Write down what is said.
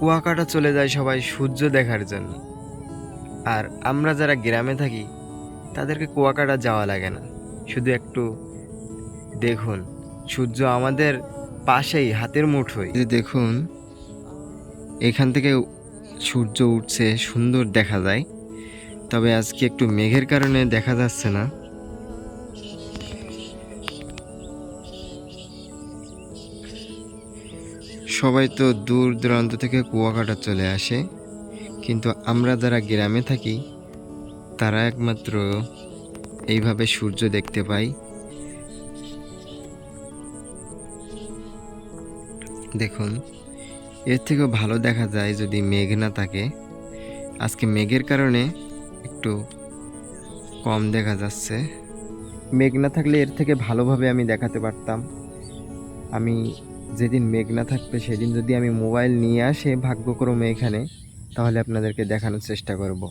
কুয়াকাটা চলে যায় সবাই সূর্য দেখার জন্য। আর আমরা যারা গ্রামে থাকি তাদেরকে কুয়াকাটা যাওয়া লাগে না, শুধু একটু দেখুন সূর্য আমাদের পাশেই, হাতের মুঠোয়। এই দেখুন এখান থেকে সূর্য উঠছে, সুন্দর দেখা যায়। তবে আজকে একটু মেঘের কারণে দেখা যাচ্ছে না। সবাই তো দূর দূরান্ত থেকে কুয়াকাটা চলে আসে, কিন্তু আমরা যারা গ্রামে থাকি তারা একমাত্র এইভাবে সূর্য দেখতে পাই। দেখুন এর থেকেও ভালো দেখা যায় যদি মেঘ না থাকে। আজকে মেঘের কারণে একটু কম দেখা যাচ্ছে। মেঘ না থাকলে এর থেকে ভালোভাবে আমি দেখাতে পারতাম। আমি যেদিন মেঘ না থাকবে সেদিন যদি আমি মোবাইল নিয়ে আসে ভাগ্যক্রমে এখানে, তাহলে আপনাদেরকে দেখানোর চেষ্টা করব।